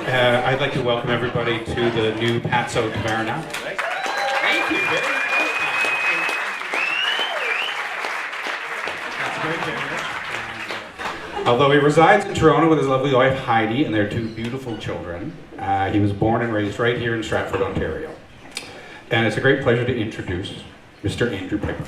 I'd like to welcome everybody to the new Pazzo Taverna. Thank you. That's very generous. Although he resides in Toronto with his lovely wife Heidi and their two beautiful children, he was born and raised right here in Stratford, Ontario. And it's a great pleasure to introduce Mr. Andrew Pyper.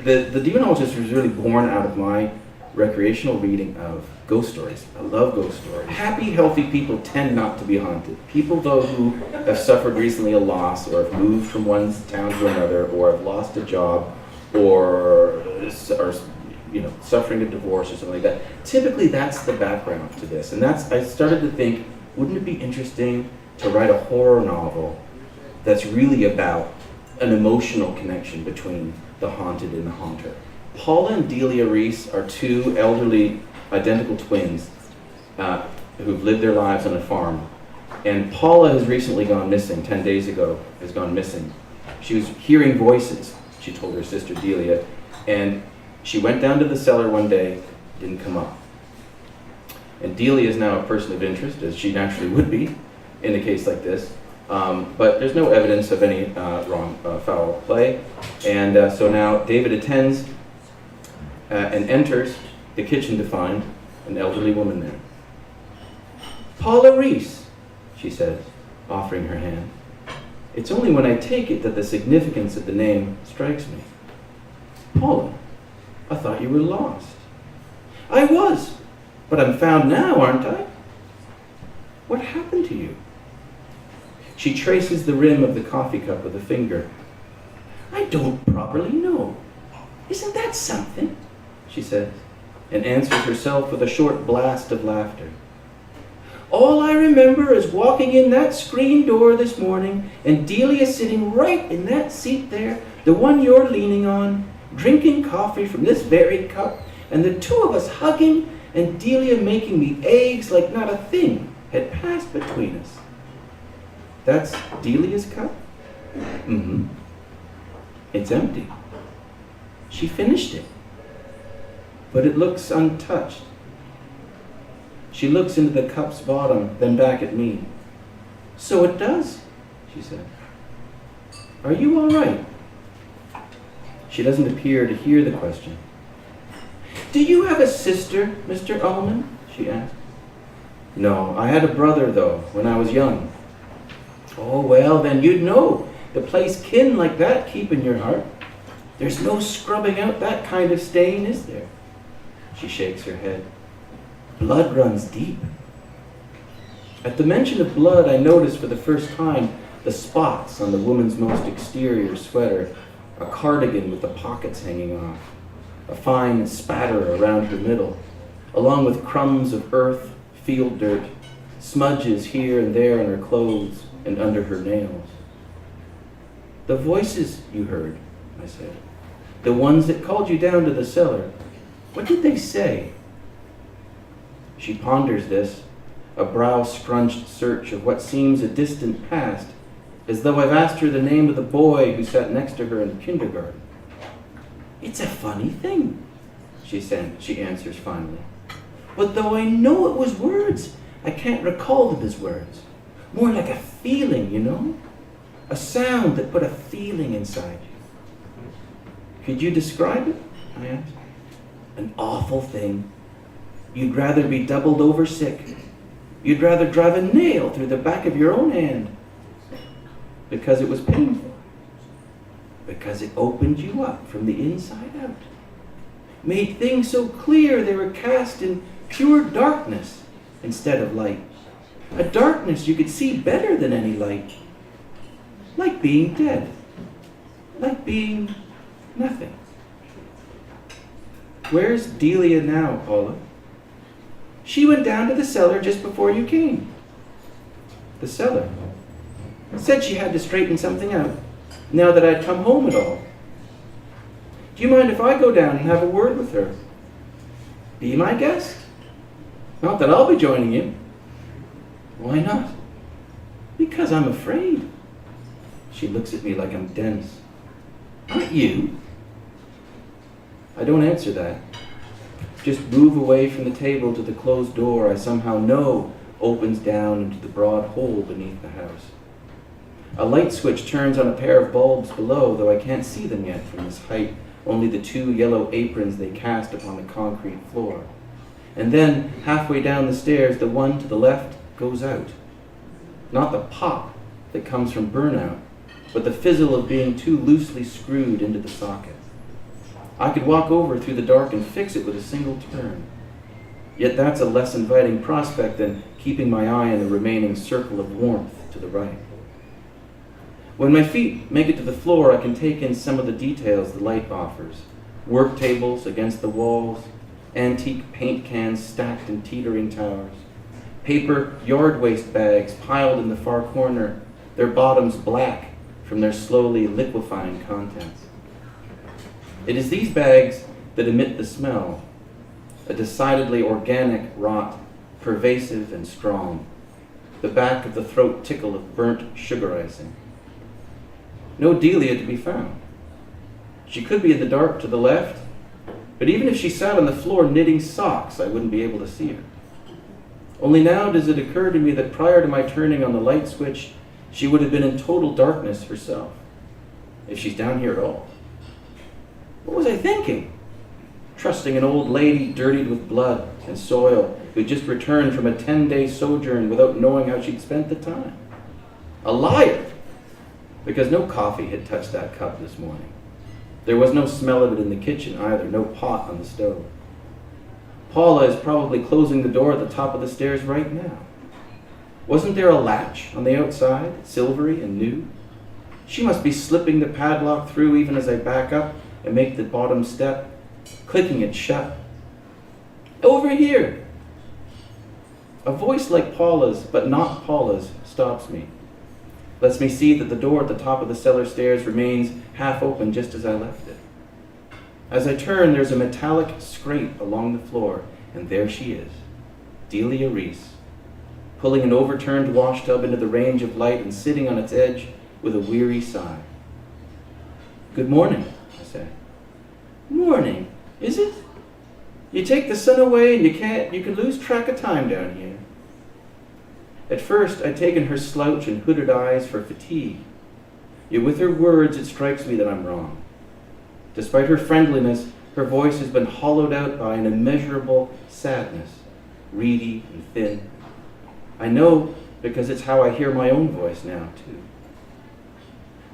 The Demonolgoist was really born out of my recreational reading of ghost stories. I love ghost stories. Happy, healthy people tend not to be haunted. People, though, who have suffered recently a loss, or have moved from one town to another, or have lost a job, or are suffering a divorce or something like that. Typically, that's the background to this. And I started to think, wouldn't it be interesting to write a horror novel that's really about an emotional connection between the haunted and the haunter? Paula and Delia Reese are two elderly, identical twins who've lived their lives on a farm. And Paula has recently gone missing, 10 days ago, has gone missing. She was hearing voices, she told her sister Delia, and she went down to the cellar one day, didn't come up. And Delia is now a person of interest, as she naturally would be in a case like this. But there's no evidence of any foul play. And so now David attends and enters the kitchen to find an elderly woman there. "Paula Reese," she says, offering her hand. It's only when I take it that the significance of the name strikes me. "Paula, I thought you were lost." "I was, but I'm found now, aren't I?" "What happened to you?" She traces the rim of the coffee cup with a finger. "I don't properly know. Isn't that something?" she says, and answers herself with a short blast of laughter. "All I remember is walking in that screen door this morning and Delia sitting right in that seat there, the one you're leaning on, drinking coffee from this very cup, and the two of us hugging and Delia making me eggs like not a thing had passed between us." "That's Delia's cup?" "Mm-hmm. It's empty. She finished it, but it looks untouched." She looks into the cup's bottom, then back at me. "So it does," she said. "Are you all right?" She doesn't appear to hear the question. "Do you have a sister, Mr. Ullman?" she asked. "No, I had a brother, though, when I was young." "Oh, well, then you'd know. The place kin like that keep in your heart. There's no scrubbing out that kind of stain, is there?" She shakes her head. "Blood runs deep." At the mention of blood, I notice for the first time the spots on the woman's most exterior sweater, a cardigan with the pockets hanging off, a fine spatter around her middle, along with crumbs of earth, field dirt, smudges here and there on her clothes and under her nails. "The voices you heard," I said, "the ones that called you down to the cellar, what did they say?" She ponders this, a brow-scrunched search of what seems a distant past, as though I've asked her the name of the boy who sat next to her in kindergarten. "It's a funny thing," she answers finally. "But though I know it was words, I can't recall them as words. More like a feeling, you know? A sound that put a feeling inside you." "Could you describe it?" I asked. "An awful thing. You'd rather be doubled over sick. You'd rather drive a nail through the back of your own hand. Because it was painful. Because it opened you up from the inside out. Made things so clear they were cast in pure darkness instead of light. A darkness you could see better than any light. Like being dead. Like being nothing." "Where's Delia now, Paula?" "She went down to the cellar just before you came." "The cellar?" "Said she had to straighten something out, now that I'd come home at all." "Do you mind if I go down and have a word with her?" "Be my guest. Not that I'll be joining you." "Why not?" "Because I'm afraid." She looks at me like I'm dense. "Aren't you?" I don't answer that. just move away from the table to the closed door I somehow know opens down into the broad hole beneath the house. A light switch turns on a pair of bulbs below, though I can't see them yet from this height, only the two yellow aprons they cast upon the concrete floor. And then, halfway down the stairs, the one to the left goes out. Not the pop that comes from burnout, but the fizzle of being too loosely screwed into the socket. I could walk over through the dark and fix it with a single turn. Yet that's a less inviting prospect than keeping my eye on the remaining circle of warmth to the right. When my feet make it to the floor, I can take in some of the details the light offers. Work tables against the walls, antique paint cans stacked in teetering towers, paper yard waste bags piled in the far corner, their bottoms black from their slowly liquefying contents. It is these bags that emit the smell, a decidedly organic rot, pervasive and strong, the back of the throat tickle of burnt sugar icing. No Delia to be found. She could be in the dark to the left, but even if she sat on the floor knitting socks, I wouldn't be able to see her. Only now does it occur to me that prior to my turning on the light switch, she would have been in total darkness herself, if she's down here at all. What was I thinking? Trusting an old lady dirtied with blood and soil who'd just returned from a 10-day sojourn without knowing how she'd spent the time. A liar! Because no coffee had touched that cup this morning. There was no smell of it in the kitchen either, no pot on the stove. Paula is probably closing the door at the top of the stairs right now. Wasn't there a latch on the outside, silvery and new? She must be slipping the padlock through even as I back up and make the bottom step, clicking it shut. Over here! A voice like Paula's, but not Paula's, stops me. Lets me see that the door at the top of the cellar stairs remains half open just as I left it. As I turn, there's a metallic scrape along the floor, and there she is, Delia Reese, pulling an overturned wash tub into the range of light and sitting on its edge with a weary sigh. Good morning, I say. Morning, is it? You take the sun away and you can lose track of time down here. At first, I'd taken her slouch and hooded eyes for fatigue. Yet with her words, it strikes me that I'm wrong. Despite her friendliness, her voice has been hollowed out by an immeasurable sadness, reedy and thin. I know because it's how I hear my own voice now, too.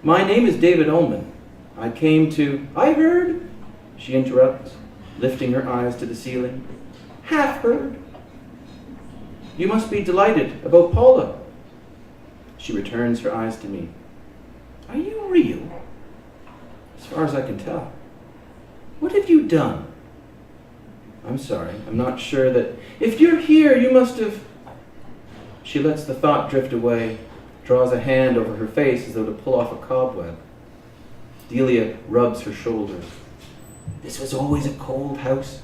My name is David Ullman. I came to... I heard, she interrupts, lifting her eyes to the ceiling. Half heard. You must be delighted about Paula. She returns her eyes to me. Are you real? As far as I can tell. What have you done? I'm sorry, I'm not sure that... If you're here, you must have... She lets the thought drift away, draws a hand over her face as though to pull off a cobweb. Delia rubs her shoulders. This was always a cold house.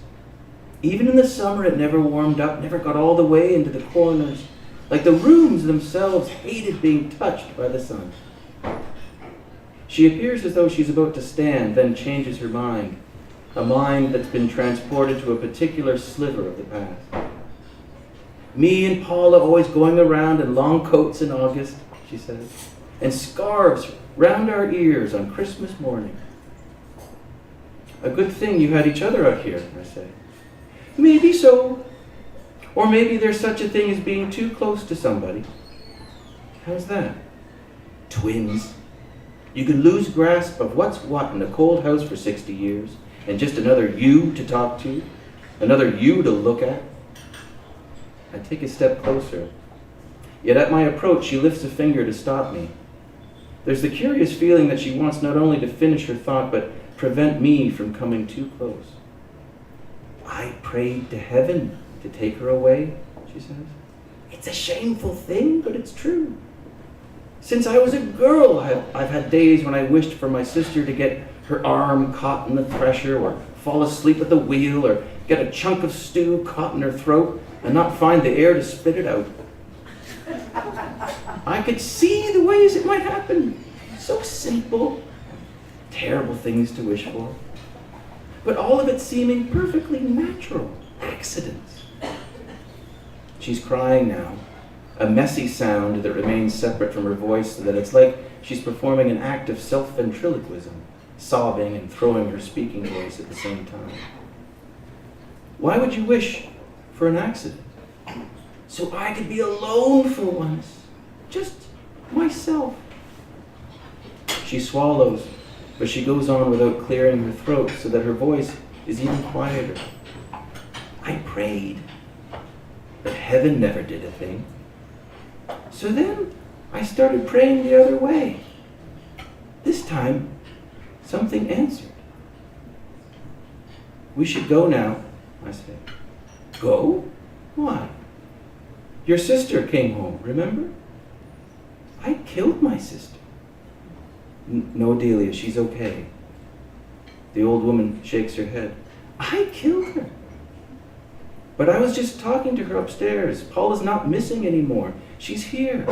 Even in the summer, it never warmed up, never got all the way into the corners. Like the rooms themselves hated being touched by the sun. She appears as though she's about to stand, then changes her mind. A mind that's been transported to a particular sliver of the past. Me and Paula always going around in long coats in August, she says, and scarves round our ears on Christmas morning. A good thing you had each other out here, I say. Maybe so. Or maybe there's such a thing as being too close to somebody. How's that? Twins. You can lose grasp of what's what in a cold house for 60 years, and just another you to talk to, another you to look at. I take a step closer. Yet at my approach, she lifts a finger to stop me. There's the curious feeling that she wants not only to finish her thought, but prevent me from coming too close. I prayed to heaven to take her away, she says. It's a shameful thing, but it's true. Since I was a girl, I've had days when I wished for my sister to get her arm caught in the thresher, or fall asleep at the wheel, or get a chunk of stew caught in her throat and not find the air to spit it out. I could see the ways it might happen. So simple. Terrible things to wish for. But all of it seeming perfectly natural. accidents. She's crying now, a messy sound that remains separate from her voice so that it's like she's performing an act of self-ventriloquism, sobbing and throwing her speaking voice at the same time. Why would you wish for an accident? So I could be alone for once. Just myself. She swallows, but she goes on without clearing her throat so that her voice is even quieter. I prayed, but heaven never did a thing. So then I started praying the other way. This time, something answered. We should go now, I said. Go? Why? Your sister came home, remember? I killed my sister. No, Delia, she's okay. The old woman shakes her head. I killed her. But I was just talking to her upstairs. Paula's not missing anymore. She's here.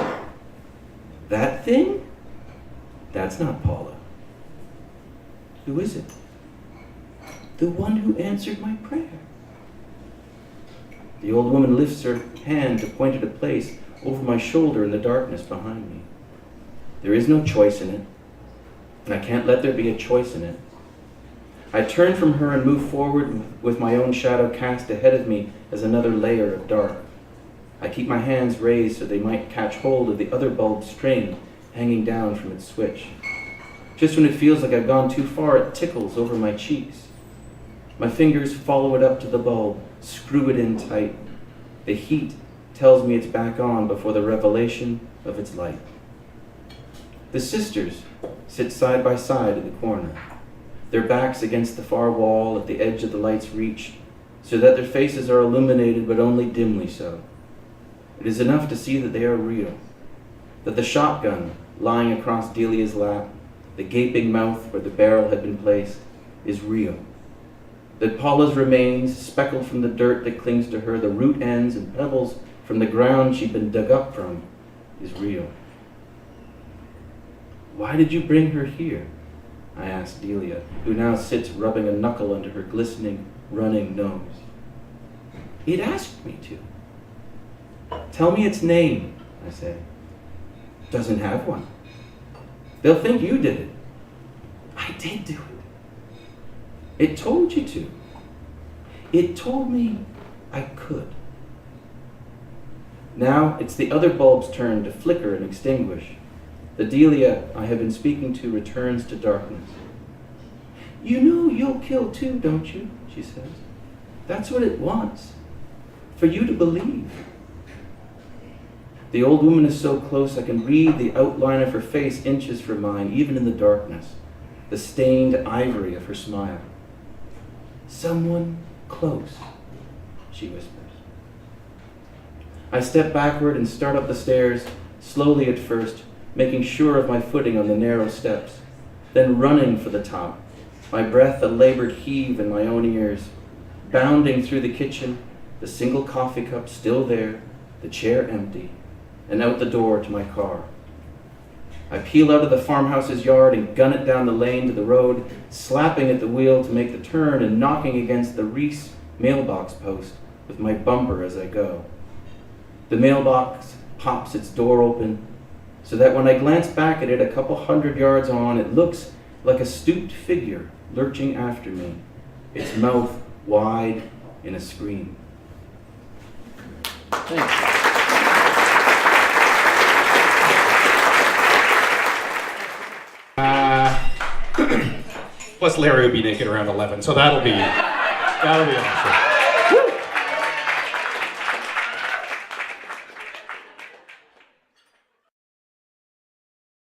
That thing? That's not Paula. Who is it? The one who answered my prayer. The old woman lifts her hand to point at a place over my shoulder in the darkness behind me. There is no choice in it, and I can't let there be a choice in it. I turn from her and move forward with my own shadow cast ahead of me as another layer of dark. I keep my hands raised so they might catch hold of the other bulb string hanging down from its switch. Just when it feels like I've gone too far, it tickles over my cheeks. My fingers follow it up to the bulb, screw it in tight. The heat tells me it's back on before the revelation of its light. The sisters sit side by side in the corner, their backs against the far wall at the edge of the light's reach, so that their faces are illuminated but only dimly so. It is enough to see that they are real, that the shotgun lying across Delia's lap, the gaping mouth where the barrel had been placed, is real. That Paula's remains, speckled from the dirt that clings to her, the root ends and pebbles from the ground she'd been dug up from, is real. Why did you bring her here? I asked Delia, who now sits rubbing a knuckle under her glistening, running nose. It asked me to. Tell me its name, I say. Doesn't have one. They'll think you did it. I did do it. It told you to. It told me I could. Now it's the other bulb's turn to flicker and extinguish. The Delia I have been speaking to returns to darkness. You know you'll kill too, don't you? She says. That's what it wants. For you to believe. The old woman is so close I can read the outline of her face inches from mine, even in the darkness. The stained ivory of her smile. Someone close, she whispers. I step backward and start up the stairs, slowly at first, making sure of my footing on the narrow steps, then running for the top, my breath a labored heave in my own ears, bounding through the kitchen, the single coffee cup still there, the chair empty, and out the door to my car. I peel out of the farmhouse's yard and gun it down the lane to the road, slapping at the wheel to make the turn and knocking against the Reese mailbox post with my bumper as I go. The mailbox pops its door open, so that when I glance back at it a couple 100 yards on, it looks like a stooped figure lurching after me, its mouth wide in a scream. Thanks. Plus Larry will be naked around 11, so that'll be awesome.